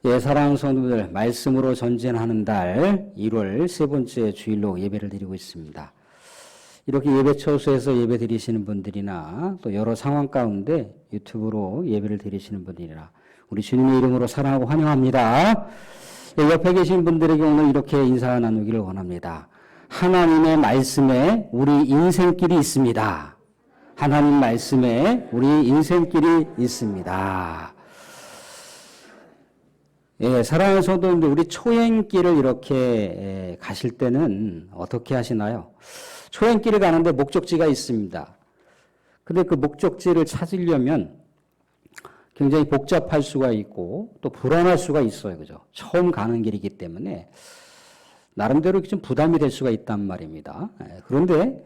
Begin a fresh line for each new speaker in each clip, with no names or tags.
예, 사랑하는 성도들, 말씀으로 전진하는 달 1월 세 번째 주일로 예배를 드리고 있습니다. 이렇게 예배 처소에서 예배 드리시는 분들이나 또 여러 상황 가운데 유튜브로 예배를 드리시는 분들이나 우리 주님의 이름으로 사랑하고 환영합니다. 예, 옆에 계신 분들에게 오늘 이렇게 인사 나누기를 원합니다. 하나님의 말씀에 우리 인생길이 있습니다. 하나님 말씀에 우리 인생길이 있습니다. 예, 사랑하는 성도님들, 우리 초행길을 이렇게 가실 때는 어떻게 하시나요? 초행길을 가는데 목적지가 있습니다. 근데 그 목적지를 찾으려면 굉장히 복잡할 수가 있고 또 불안할 수가 있어요. 그죠? 처음 가는 길이기 때문에 나름대로 좀 부담이 될 수가 있단 말입니다. 그런데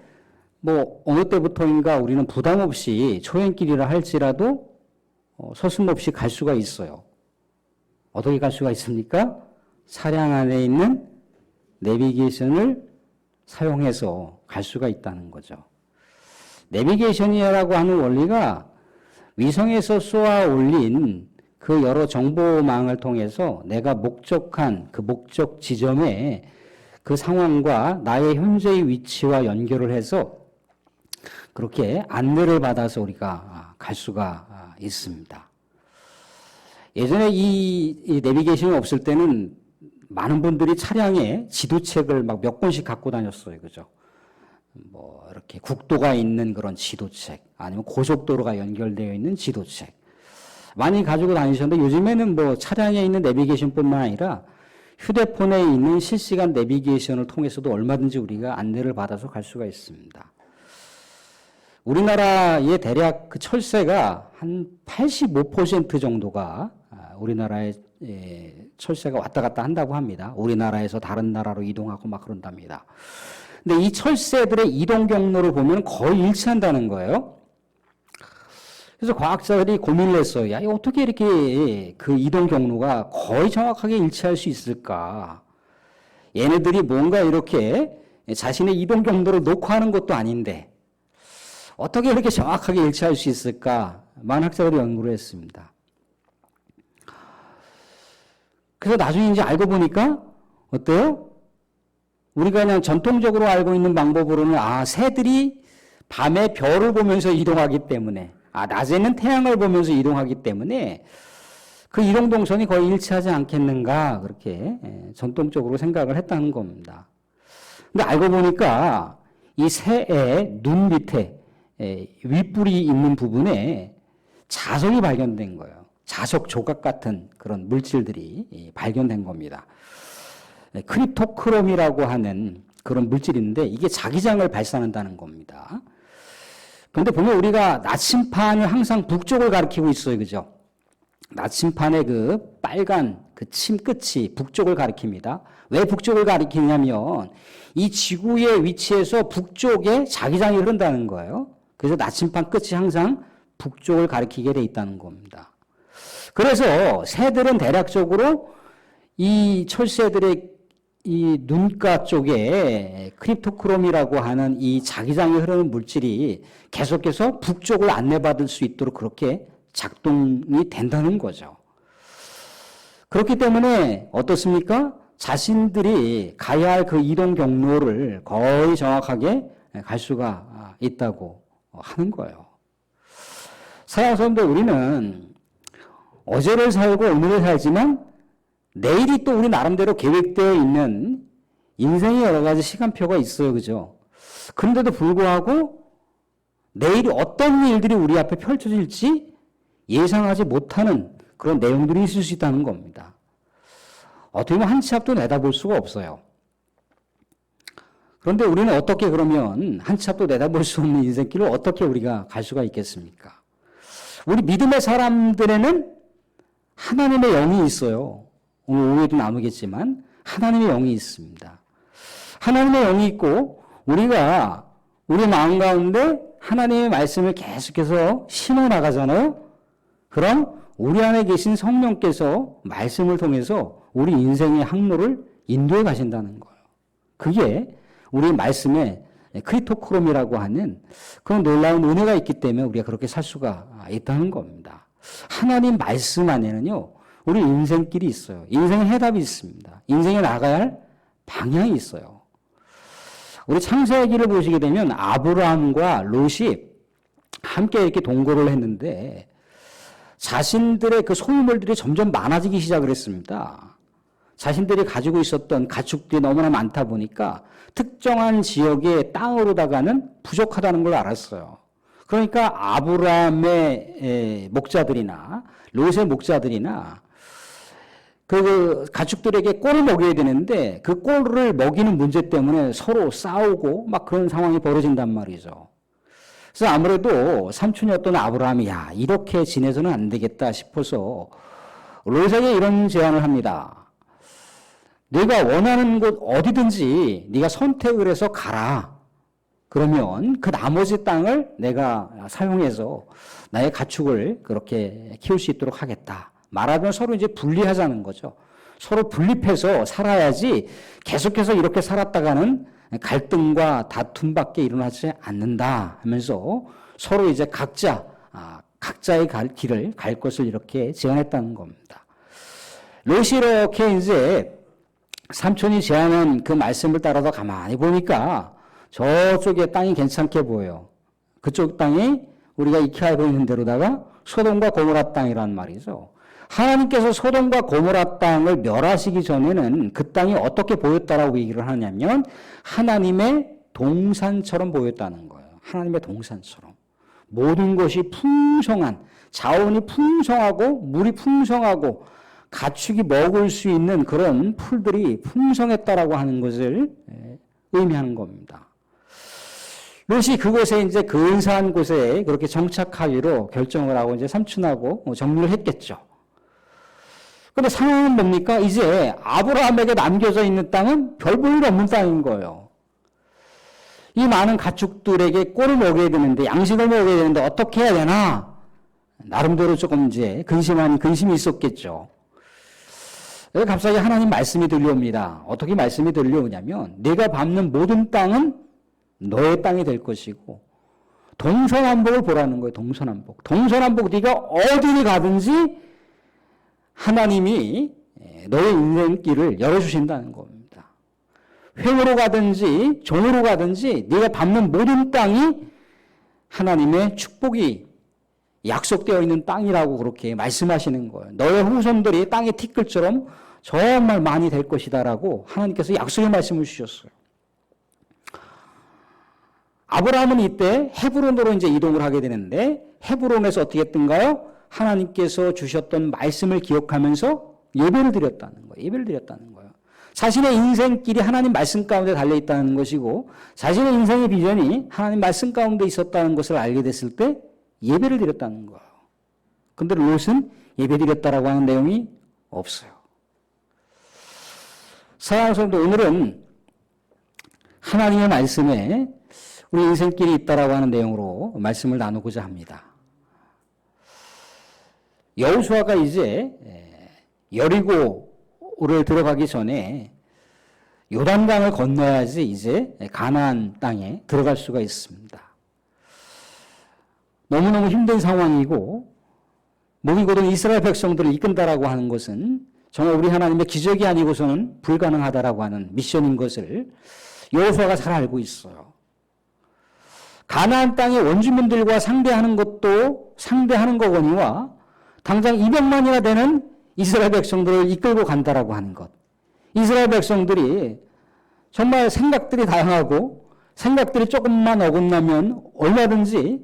뭐 어느 때부터인가 우리는 부담 없이 초행길이라 할지라도 서슴없이 갈 수가 있어요. 어떻게 갈 수가 있습니까? 차량 안에 있는 내비게이션을 사용해서 갈 수가 있다는 거죠. 내비게이션이라고 하는 원리가 위성에서 쏘아 올린 그 여러 정보망을 통해서 내가 목적한 그 목적 지점에 그 상황과 나의 현재의 위치와 연결을 해서 그렇게 안내를 받아서 우리가 갈 수가 있습니다. 예전에 이 내비게이션이 없을 때는 많은 분들이 차량에 지도책을 막 몇 권씩 갖고 다녔어요. 그죠? 뭐, 이렇게 국도가 있는 그런 지도책, 아니면 고속도로가 연결되어 있는 지도책. 많이 가지고 다니셨는데 요즘에는 뭐 차량에 있는 내비게이션 뿐만 아니라 휴대폰에 있는 실시간 내비게이션을 통해서도 얼마든지 우리가 안내를 받아서 갈 수가 있습니다. 우리나라의 대략 그 철새가 한 85% 정도가 우리나라의 철새가 왔다 갔다 한다고 합니다. 우리나라에서 다른 나라로 이동하고 막 그런답니다. 근데 이 철새들의 이동 경로를 보면 거의 일치한다는 거예요. 그래서 과학자들이 고민을 했어요. 야, 어떻게 이렇게 그 이동 경로가 거의 정확하게 일치할 수 있을까? 얘네들이 뭔가 이렇게 자신의 이동 경로를 녹화하는 것도 아닌데 어떻게 이렇게 정확하게 일치할 수 있을까? 많은 학자들이 연구를 했습니다. 그래서 나중에 이제 알고 보니까 어때요? 우리가 그냥 전통적으로 알고 있는 방법으로는 새들이 밤에 별을 보면서 이동하기 때문에 낮에는 태양을 보면서 이동하기 때문에 그 이동 동선이 거의 일치하지 않겠는가 그렇게 전통적으로 생각을 했다는 겁니다. 근데 알고 보니까 이 새의 눈 밑에 윗불이 있는 부분에 자석이 발견된 거예요. 자석 조각 같은 그런 물질들이 발견된 겁니다. 크립토크롬이라고 하는 그런 물질인데 이게 자기장을 발산한다는 겁니다. 그런데 보면 우리가 나침판이 항상 북쪽을 가리키고 있어요. 그죠? 나침판의 그 빨간 그 침 끝이 북쪽을 가리킵니다. 왜 북쪽을 가리키냐면 이 지구의 위치에서 북쪽에 자기장이 흐른다는 거예요. 그래서 나침판 끝이 항상 북쪽을 가리키게 돼 있다는 겁니다. 그래서 새들은 대략적으로 이 철새들의 이 눈가 쪽에 크립토크롬이라고 하는 이 자기장이 흐르는 물질이 계속해서 북쪽을 안내받을 수 있도록 그렇게 작동이 된다는 거죠. 그렇기 때문에 어떻습니까? 자신들이 가야 할 그 이동 경로를 거의 정확하게 갈 수가 있다고 하는 거예요. 사랑하는 성도, 우리는 어제를 살고 오늘을 살지만 내일이 또 우리 나름대로 계획되어 있는 인생의 여러 가지 시간표가 있어요. 그죠? 그런데도 불구하고 내일이 어떤 일들이 우리 앞에 펼쳐질지 예상하지 못하는 그런 내용들이 있을 수 있다는 겁니다. 어떻게 보면 한 치 앞도 내다볼 수가 없어요. 그런데 우리는 어떻게 그러면 한 치 앞도 내다볼 수 없는 인생길을 어떻게 우리가 갈 수가 있겠습니까? 우리 믿음의 사람들에는 하나님의 영이 있어요. 오늘 오후에도 나누겠지만 하나님의 영이 있습니다. 하나님의 영이 있고 우리가 우리 마음 가운데 하나님의 말씀을 계속해서 심어 나가잖아요. 그럼 우리 안에 계신 성령께서 말씀을 통해서 우리 인생의 항로를 인도해 가신다는 거예요. 그게 우리 말씀에 크리토크롬이라고 하는 그런 놀라운 은혜가 있기 때문에 우리가 그렇게 살 수가 있다는 겁니다. 하나님 말씀 안에는요, 우리 인생길이 있어요. 인생의 해답이 있습니다. 인생에 나가야 할 방향이 있어요. 우리 창세기를 보시게 되면 아브라함과 롯이 함께 이렇게 동거를 했는데 자신들의 그 소유물들이 점점 많아지기 시작을 했습니다. 자신들이 가지고 있었던 가축들이 너무나 많다 보니까 특정한 지역의 땅으로다가는 부족하다는 걸 알았어요. 그러니까 아브라함의 목자들이나 롯의 목자들이나 그 가축들에게 꼴을 먹여야 되는데 그 꼴을 먹이는 문제 때문에 서로 싸우고 막 그런 상황이 벌어진단 말이죠. 그래서 아무래도 삼촌이었던 아브라함이 야 이렇게 지내서는 안 되겠다 싶어서 롯에게 이런 제안을 합니다. 네가 원하는 곳 어디든지 네가 선택을 해서 가라. 그러면 그 나머지 땅을 내가 사용해서 나의 가축을 그렇게 키울 수 있도록 하겠다. 말하면 서로 이제 분리하자는 거죠. 서로 분립해서 살아야지 계속해서 이렇게 살았다가는 갈등과 다툼밖에 일어나지 않는다 하면서 서로 이제 각자의 길을 갈 것을 이렇게 제안했다는 겁니다. 롯이 이렇게 이제 삼촌이 제안한 그 말씀을 따라서 가만히 보니까 저쪽에 땅이 괜찮게 보여요. 그쪽 땅이 우리가 익히 알고 있는 대로다가 소돔과 고모라 땅이란 말이죠. 하나님께서 소돔과 고모라 땅을 멸하시기 전에는 그 땅이 어떻게 보였다라고 얘기를 하냐면 하나님의 동산처럼 보였다는 거예요. 하나님의 동산처럼. 모든 것이 풍성한, 자원이 풍성하고 물이 풍성하고 가축이 먹을 수 있는 그런 풀들이 풍성했다라고 하는 것을 의미하는 겁니다. 롯이 그곳에 이제 근사한 곳에 그렇게 정착하기로 결정을 하고 이제 삼촌하고 정리를 했겠죠. 근데 상황은 뭡니까? 이제 아브라함에게 남겨져 있는 땅은 별 볼 일 없는 땅인 거예요. 이 많은 가축들에게 꼴을 먹여야 되는데, 양식을 먹여야 되는데 어떻게 해야 되나? 나름대로 조금 이제 근심이 있었겠죠. 그래서 갑자기 하나님 말씀이 들려옵니다. 어떻게 말씀이 들려오냐면, 네가 밟는 모든 땅은 너의 땅이 될 것이고, 동서남북을 보라는 거예요. 동서남북. 동서남북 네가 어디를 가든지 하나님이 너의 인생길을 열어주신다는 겁니다. 횡으로 가든지 종으로 가든지 네가 밟는 모든 땅이 하나님의 축복이 약속되어 있는 땅이라고 그렇게 말씀하시는 거예요. 너의 후손들이 땅의 티끌처럼 정말 많이 될 것이다라고 하나님께서 약속의 말씀을 주셨어요. 아브라함은 이때 헤브론으로 이제 이동을 하게 되는데 헤브론에서 어떻게 했던가요? 하나님께서 주셨던 말씀을 기억하면서 예배를 드렸다는 거예요. 예배를 드렸다는 거예요. 자신의 인생길이 하나님 말씀 가운데 달려 있다는 것이고 자신의 인생의 비전이 하나님 말씀 가운데 있었다는 것을 알게 됐을 때 예배를 드렸다는 거예요. 근데 롯은 예배 드렸다라고 하는 내용이 없어요. 사랑하는 성도, 오늘은 하나님의 말씀에 우리 인생길이 있다라고 하는 내용으로 말씀을 나누고자 합니다. 여호수아가 이제 여리고를 들어가기 전에 요단강을 건너야지 이제 가나안 땅에 들어갈 수가 있습니다. 너무너무 힘든 상황이고 목이 고른 이스라엘 백성들을 이끈다라고 하는 것은 정말 우리 하나님의 기적이 아니고서는 불가능하다라고 하는 미션인 것을 여호수아가 잘 알고 있어요. 가나안 땅의 원주민들과 상대하는 것도 상대하는 거거니와 당장 200만이나 되는 이스라엘 백성들을 이끌고 간다라고 하는 것. 이스라엘 백성들이 정말 생각들이 다양하고 생각들이 조금만 어긋나면 얼마든지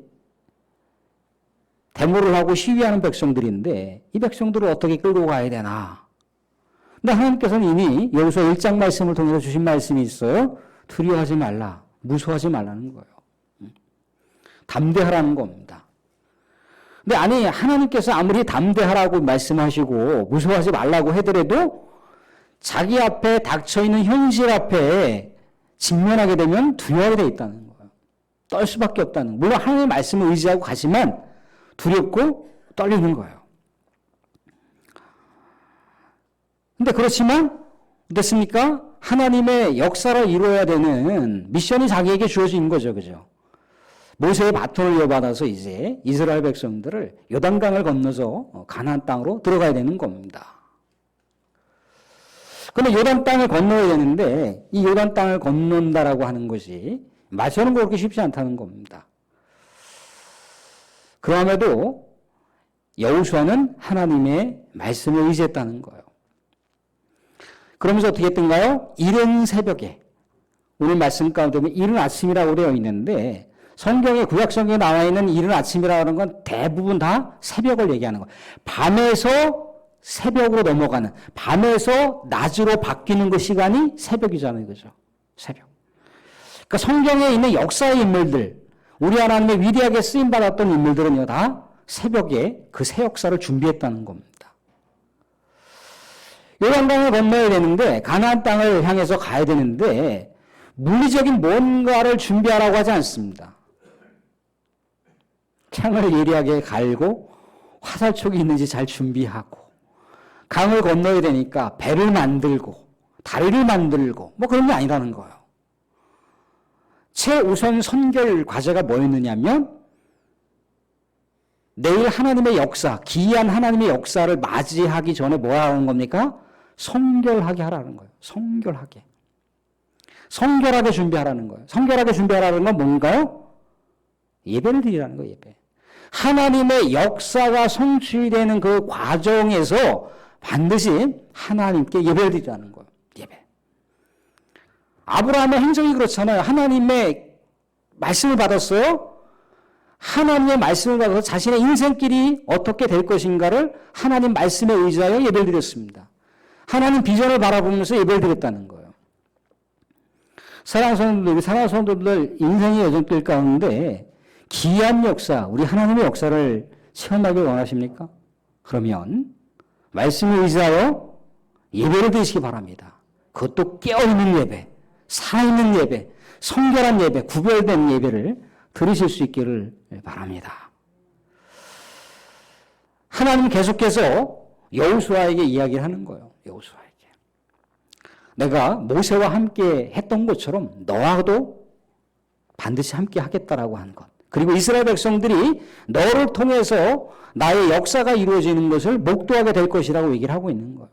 데모를 하고 시위하는 백성들인데 이 백성들을 어떻게 끌고 가야 되나. 근데 하나님께서는 이미 여호수아 1장 말씀을 통해서 주신 말씀이 있어요. 두려워하지 말라. 무서워하지 말라는 거예요. 담대하라는 겁니다. 근데 아니 하나님께서 아무리 담대하라고 말씀하시고 무서워하지 말라고 하더라도 자기 앞에 닥쳐있는 현실 앞에 직면하게 되면 두려워하게 돼 있다는 거예요. 떨 수밖에 없다는 거예요. 물론 하나님의 말씀을 의지하고 가지만 두렵고 떨리는 거예요. 근데 그렇지만 어떻습니까? 하나님의 역사를 이루어야 되는 미션이 자기에게 주어진 거죠. 그죠? 모세의 바톤을 이어받아서 이제 이스라엘 백성들을 요단강을 건너서 가나안 땅으로 들어가야 되는 겁니다. 그런데 요단 땅을 건너야 되는데 이 요단 땅을 건넌다라고 하는 것이 말처럼 그렇게 쉽지 않다는 겁니다. 그럼에도 여호수아는 하나님의 말씀을 의지했다는 거예요. 그러면서 어떻게 했던가요? 이른 새벽에, 오늘 말씀 가운데 보면 이른 아침이라고 되어 있는데 성경에, 구약 성경에 나와 있는 이른 아침이라고 하는 건 대부분 다 새벽을 얘기하는 거예요. 밤에서 새벽으로 넘어가는, 밤에서 낮으로 바뀌는 그 시간이 새벽이잖아요. 그죠? 새벽. 그러니까 성경에 있는 역사의 인물들, 우리 하나님의 위대하게 쓰임받았던 인물들은요, 다 새벽에 그 새 역사를 준비했다는 겁니다. 요단강을 건너야 되는데, 가나안 땅을 향해서 가야 되는데, 물리적인 뭔가를 준비하라고 하지 않습니다. 창을 예리하게 갈고, 화살촉이 있는지 잘 준비하고, 강을 건너야 되니까 배를 만들고, 다리를 만들고, 뭐 그런 게 아니라는 거예요. 최우선 선결 과제가 뭐였느냐면 내일 하나님의 역사, 기이한 하나님의 역사를 맞이하기 전에 뭐 하라는 겁니까? 성결하게 하라는 거예요. 성결하게. 성결하게 준비하라는 거예요. 성결하게 준비하라는 건 뭔가요? 예배를 드리라는 거예요. 예배. 하나님의 역사가 성취되는 그 과정에서 반드시 하나님께 예배를 드리라는 거예요. 예배. 아브라함의 행적이 그렇잖아요. 하나님의 말씀을 받았어요. 하나님의 말씀을 받아서 자신의 인생길이 어떻게 될 것인가를 하나님 말씀에 의지하여 예배를 드렸습니다. 하나님 비전을 바라보면서 예배를 드렸다는 거예요. 사랑하는 성도들 인생의 여정길 가운데 기이한 역사, 우리 하나님의 역사를 체험하기 원하십니까? 그러면 말씀을 의지하여 예배를 드리시기 바랍니다. 그것도 깨어있는 예배, 살아있는 예배, 성결한 예배, 구별된 예배를 들으실 수 있기를 바랍니다. 하나님 계속해서 여호수아에게 이야기를 하는 거예요. 여호수아에게. 내가 모세와 함께 했던 것처럼 너와도 반드시 함께 하겠다라고 한 것. 그리고 이스라엘 백성들이 너를 통해서 나의 역사가 이루어지는 것을 목도하게 될 것이라고 얘기를 하고 있는 거예요.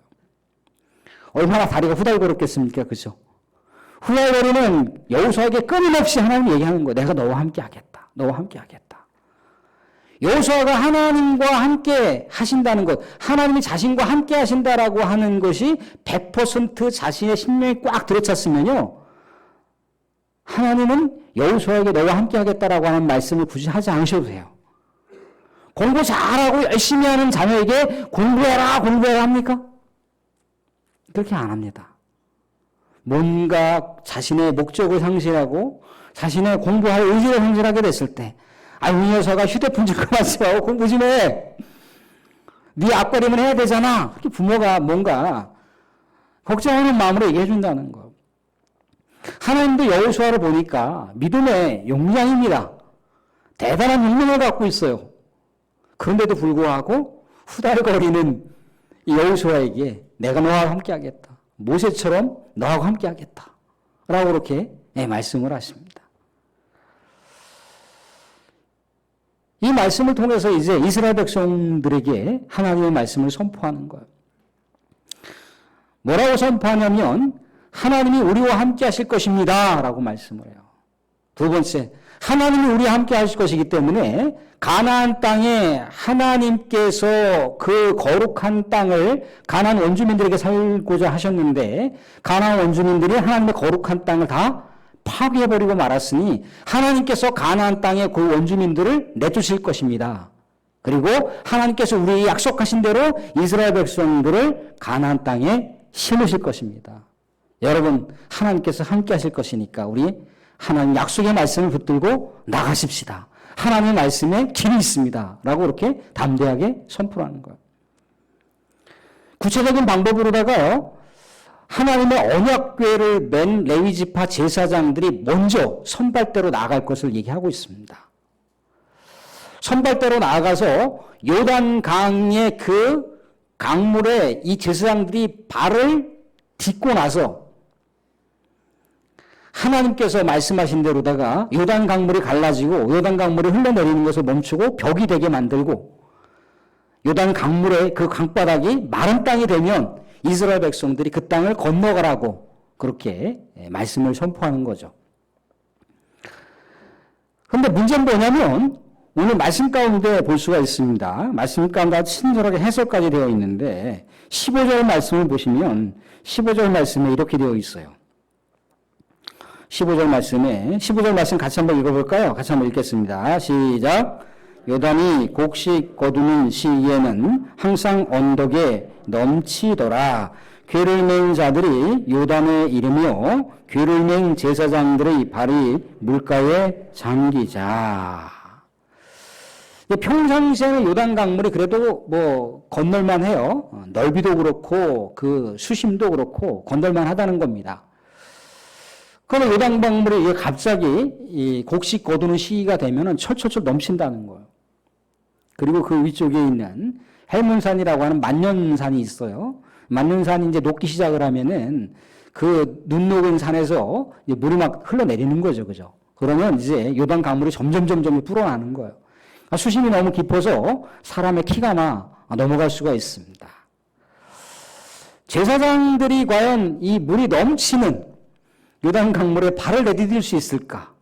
얼마나 다리가 후달거렸겠습니까? 그죠? 후달거리는 여호수아에게 끊임없이 하나님 얘기하는 거예요. 내가 너와 함께 하겠다. 너와 함께 하겠다. 여호수아가 하나님과 함께 하신다는 것, 하나님이 자신과 함께 하신다라고 하는 것이 100% 자신의 심령이 꽉 들어찼으면요. 하나님은 여호수아에게 너와 함께 하겠다라고 하는 말씀을 굳이 하지 않으셔도 돼요. 공부 잘하고 열심히 하는 자녀에게 공부해라 합니까? 그렇게 안 합니다. 뭔가 자신의 목적을 상실하고 자신의 공부할 의지를 상실하게 됐을 때, 이 녀석아 휴대폰 좀 그만 쓰고 공부 좀 해. 네 앞가림은 해야 되잖아. 그렇게 부모가 뭔가 걱정하는 마음으로 얘기해 준다는 거. 하나님도 여호수아를 보니까 믿음의 용량입니다. 대단한 믿음을 갖고 있어요. 그런데도 불구하고 후달거리는 이 여호수아에게 내가 너와 함께 하겠다. 모세처럼 너하고 함께 하겠다. 라고 그렇게 말씀을 하십니다. 이 말씀을 통해서 이제 이스라엘 백성들에게 하나님의 말씀을 선포하는 거예요. 뭐라고 선포하냐면 하나님이 우리와 함께 하실 것입니다. 라고 말씀을 해요. 두 번째, 하나님이 우리와 함께 하실 것이기 때문에 가나안 땅에 하나님께서 그 거룩한 땅을 가나안 원주민들에게 살고자 하셨는데 가나안 원주민들이 하나님의 거룩한 땅을 다 파괴해버리고 말았으니 하나님께서 가나안 땅에 그 원주민들을 내두실 것입니다. 그리고 하나님께서 우리에게 약속하신 대로 이스라엘 백성들을 가나안 땅에 심으실 것입니다. 여러분, 하나님께서 함께 하실 것이니까 우리 하나님 약속의 말씀을 붙들고 나가십시다. 하나님의 말씀에 길이 있습니다. 라고 이렇게 담대하게 선포하는 거예요. 구체적인 방법으로다가요, 하나님의 언약궤를 맨 레위지파 제사장들이 먼저 선발대로 나아갈 것을 얘기하고 있습니다. 선발대로 나아가서 요단강의 그 강물에 이 제사장들이 발을 딛고 나서 하나님께서 말씀하신 대로다가 요단 강물이 갈라지고 요단 강물이 흘러내리는 것을 멈추고 벽이 되게 만들고 요단 강물의 그 강바닥이 마른 땅이 되면 이스라엘 백성들이 그 땅을 건너가라고 그렇게 말씀을 선포하는 거죠. 그런데 문제는 뭐냐면 오늘 말씀 가운데 볼 수가 있습니다. 말씀 가운데 친절하게 해석까지 되어 있는데 15절 말씀을 보시면 15절 말씀에 이렇게 되어 있어요. 15절 말씀 같이 한번 읽어볼까요? 같이 한번 읽겠습니다. 시작. 요단이 곡식 거두는 시기에는 항상 언덕에 넘치더라. 궤를 맨 자들이 요단에 이르며 궤를 맨 제사장들의 발이 물가에 잠기자. 평상시에는 요단 강물이 그래도 뭐 건널만 해요. 넓이도 그렇고 그 수심도 그렇고 건널만 하다는 겁니다. 그런데 요단 강물이 갑자기 이 곡식 거두는 시기가 되면은 철철철 넘친다는 거예요. 그리고 그 위쪽에 있는 헬몬산이라고 하는 만년산이 있어요. 만년산이 이제 녹기 시작을 하면은 그 눈 녹은 산에서 이제 물이 막 흘러내리는 거죠. 그죠? 그러면 이제 요단 강물이 점점 불어나는 거예요. 수심이 너무 깊어서 사람의 키가 넘어갈 수가 있습니다. 제사장들이 과연 이 물이 넘치는 요단 강물에 발을 내디딜 수 있을까?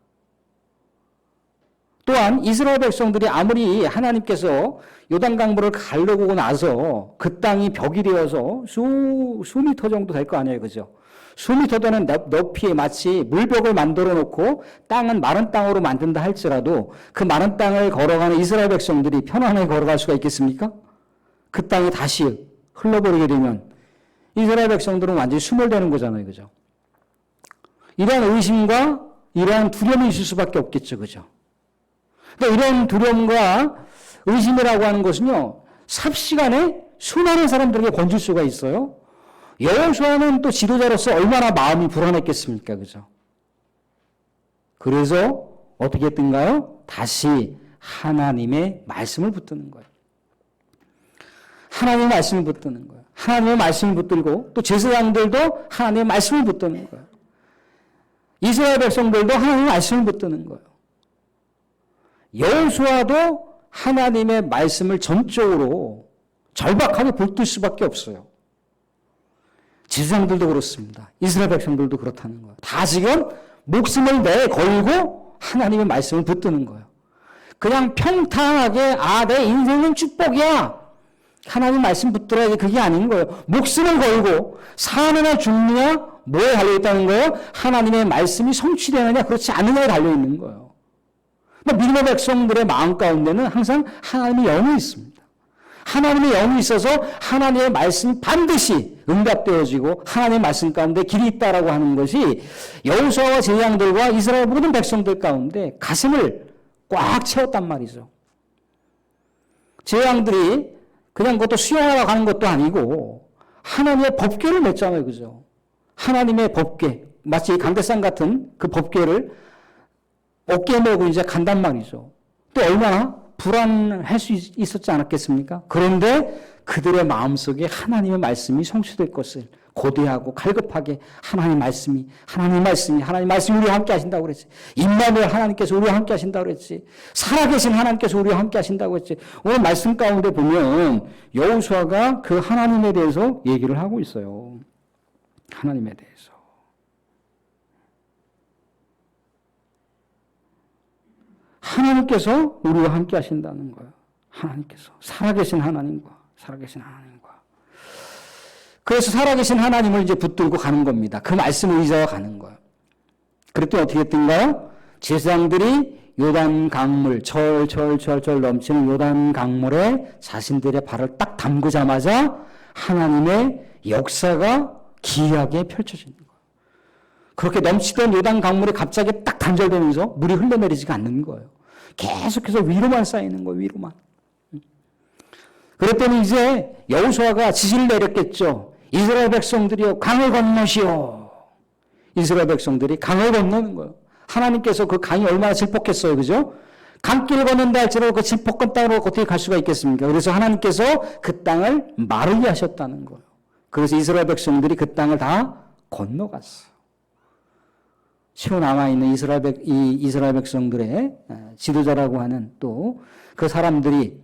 또한 이스라엘 백성들이 아무리 하나님께서 요단 강물을 가르고 나서 그 땅이 벽이 되어서 수 미터 정도 될 거 아니에요. 그죠? 수미터 되는 높이에 마치 물벽을 만들어 놓고 땅은 마른 땅으로 만든다 할지라도 그 마른 땅을 걸어가는 이스라엘 백성들이 편안하게 걸어갈 수가 있겠습니까? 그 땅이 다시 흘러버리게 되면 이스라엘 백성들은 완전히 수몰되는 거잖아요. 그죠? 이러한 의심과 이러한 두려움이 있을 수밖에 없겠죠. 그죠? 그러니까 이런 두려움과 의심이라고 하는 것은요, 삽시간에 수많은 사람들에게 번질 수가 있어요. 여호수아는 또 지도자로서 얼마나 마음이 불안했겠습니까? 그죠? 그래서 어떻게 했던가요? 다시 하나님의 말씀을 붙드는 거예요. 하나님의 말씀을 붙드는 거예요. 하나님의 말씀을 붙들고 또 제사장들도 하나님의 말씀을 붙드는 거예요. 이스라엘 백성들도 하나님의 말씀을 붙드는 거예요. 여호수아도 하나님의 말씀을 전적으로 절박하게 붙들 수밖에 없어요. 제사장들도 그렇습니다. 이스라엘 백성들도 그렇다는 거예요. 다 지금 목숨을 내걸고 하나님의 말씀을 붙드는 거예요. 그냥 평탄하게 내 인생은 축복이야. 하나님 말씀 붙들어야지 그게 아닌 거예요. 목숨을 걸고 사느냐 죽느냐 뭐에 달려있다는 거예요? 하나님의 말씀이 성취되느냐 그렇지 않느냐에 달려있는 거예요. 믿음의 백성들의 마음 가운데는 항상 하나님의 영이 있습니다. 하나님의 영이 있어서 하나님의 말씀이 반드시 응답되어지고 하나님의 말씀 가운데 길이 있다라고 하는 것이 여호수아와 제사장들과 이스라엘 모든 백성들 가운데 가슴을 꽉 채웠단 말이죠. 제사장들이 그냥 그것도 수영하러 가는 것도 아니고 하나님의 법궤를 냈잖아요. 그죠? 하나님의 법궤, 마치 강대상 같은 그 법궤를 어깨에 메고 이제 간단 말이죠. 또 얼마나 불안할 수 있었지 않았겠습니까? 그런데 그들의 마음속에 하나님의 말씀이 성취될 것을 고대하고 갈급하게 하나님의 말씀이 우리와 함께 하신다고 그랬지. 임마누엘 하나님께서 우리와 함께 하신다고 그랬지. 살아계신 하나님께서 우리와 함께 하신다고 그랬지. 오늘 말씀 가운데 보면 여호수아가 그 하나님에 대해서 얘기를 하고 있어요. 하나님에 대해서. 하나님께서 우리와 함께 하신다는 거예요. 하나님께서. 살아계신 하나님과. 그래서 살아계신 하나님을 이제 붙들고 가는 겁니다. 그 말씀을 의지하여 가는 거예요. 그랬더니 어떻게 했던가요? 제사장들이 요단 강물, 철철철철 넘치는 요단 강물에 자신들의 발을 딱 담그자마자 하나님의 역사가 기이하게 펼쳐지는 거예요. 그렇게 넘치던 요단 강물이 갑자기 딱 단절되면서 물이 흘러내리지가 않는 거예요. 계속해서 위로만 쌓이는 거예요. 위로만. 그랬더니 이제 여호수아가 지시를 내렸겠죠. 이스라엘 백성들이여 강을 건너시오. 이스라엘 백성들이 강을 건너는 거예요. 하나님께서 그 강이 얼마나 질퍽했어요. 그죠? 강길을 건넌다 할지라도 그 질퍽한 땅으로 어떻게 갈 수가 있겠습니까? 그래서 하나님께서 그 땅을 마르게 하셨다는 거예요. 그래서 이스라엘 백성들이 그 땅을 다 건너갔어요. 채워 남아있는 이스라엘 백성들의 지도자라고 하는 또 그 사람들이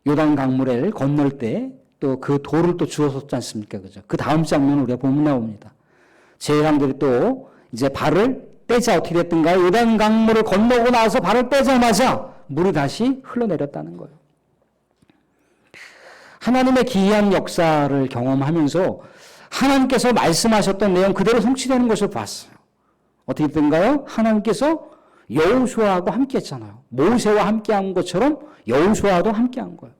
요단 강물을 건널 때 또 그 돌을 또 주었었지 않습니까? 그죠? 그 다음 장면을 우리가 보면 나옵니다. 제사장들이 또 이제 발을 떼자 어떻게 됐던가요? 요단 강물을 건너고 나서 발을 떼자마자 물이 다시 흘러내렸다는 거예요. 하나님의 기이한 역사를 경험하면서 하나님께서 말씀하셨던 내용 그대로 성취되는 것을 봤어요. 어떻게 됐던가요? 하나님께서 여호수아하고 함께 했잖아요. 모세와 함께 한 것처럼 여호수아도 함께 한 거예요.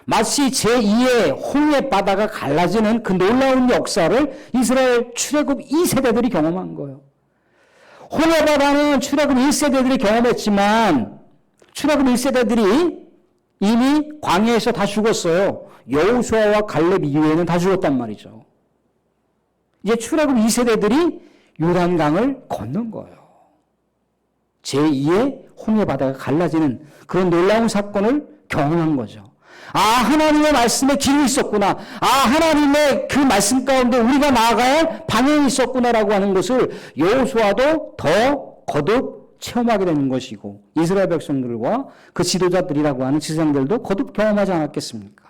마치 제2의 홍해 바다가 갈라지는 그 놀라운 역사를 이스라엘 출애굽 2세대들이 경험한 거예요. 홍해 바다는 출애굽 1세대들이 경험했지만 출애굽 1세대들이 이미 광야에서 다 죽었어요. 여호수아와 갈렙 이후에는 다 죽었단 말이죠. 이제 출애굽 2세대들이 요단강을 건넌 거예요. 제2의 홍해 바다가 갈라지는 그런 놀라운 사건을 경험한 거죠. 아, 하나님의 말씀에 길이 있었구나. 아, 하나님의 그 말씀 가운데 우리가 나아가야 할 방향이 있었구나라고 하는 것을 여호수아도 더 거듭 체험하게 되는 것이고 이스라엘 백성들과 그 지도자들이라고 하는 지도자들도 거듭 경험하지 않았겠습니까?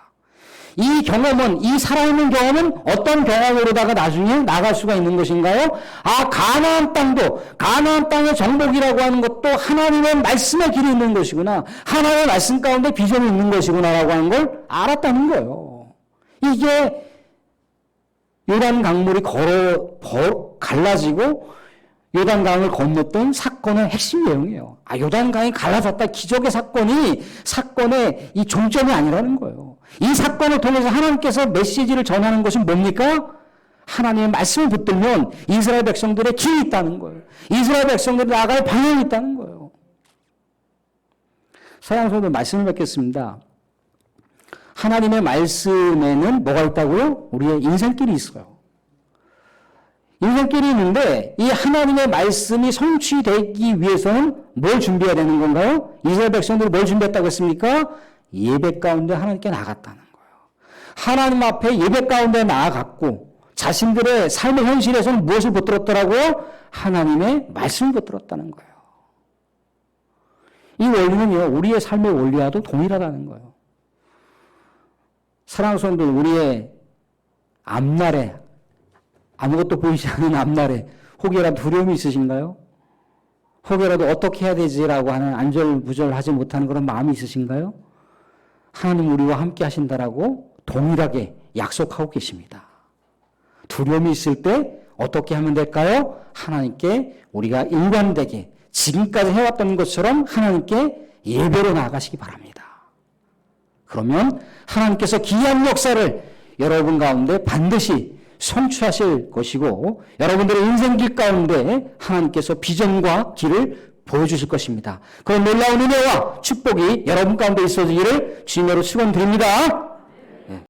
이 경험은, 이 살아있는 경험은 어떤 경험으로다가 나중에 나갈 수가 있는 것인가요? 아, 가나안 땅의 정복이라고 하는 것도 하나님의 말씀의 길이 있는 것이구나. 하나님의 말씀 가운데 비전이 있는 것이구나라고 하는 걸 알았다는 거예요. 이게 요단 강물이 갈라지고 요단강을 건넜던 사건의 핵심 내용이에요. 아, 요단강이 갈라졌다. 기적의 사건의 이 종점이 아니라는 거예요. 이 사건을 통해서 하나님께서 메시지를 전하는 것은 뭡니까? 하나님의 말씀을 붙들면 이스라엘 백성들의 길이 있다는 거예요. 이스라엘 백성들이 나아갈 방향이 있다는 거예요. 사랑스러운 말씀을 뵙겠습니다. 하나님의 말씀에는 뭐가 있다고요? 우리의 인생길이 있어요. 인생길이 있는데 이 하나님의 말씀이 성취되기 위해서는 뭘 준비해야 되는 건가요? 이스라엘 백성들이 뭘 준비했다고 했습니까? 예배 가운데 하나님께 나아갔다는 거예요. 하나님 앞에 예배 가운데 나아갔고 자신들의 삶의 현실에서는 무엇을 붙들었더라고요? 하나님의 말씀을 붙들었다는 거예요. 이 원리는요, 우리의 삶의 원리와도 동일하다는 거예요. 사랑하는 성도들, 우리의 앞날에 아무것도 보이지 않는 앞날에 혹여라도 두려움이 있으신가요? 혹여라도 어떻게 해야 되지라고 하는 안절부절하지 못하는 그런 마음이 있으신가요? 하나님 우리와 함께 하신다라고 동일하게 약속하고 계십니다. 두려움이 있을 때 어떻게 하면 될까요? 하나님께 우리가 일관되게 지금까지 해왔던 것처럼 하나님께 예배로 나아가시기 바랍니다. 그러면 하나님께서 기이한 역사를 여러분 가운데 반드시 성취하실 것이고 여러분들의 인생길 가운데 하나님께서 비전과 길을 보여주실 것입니다. 그런 놀라운 은혜와 축복이 여러분 가운데 있어지기를 주님으로 축원드립니다.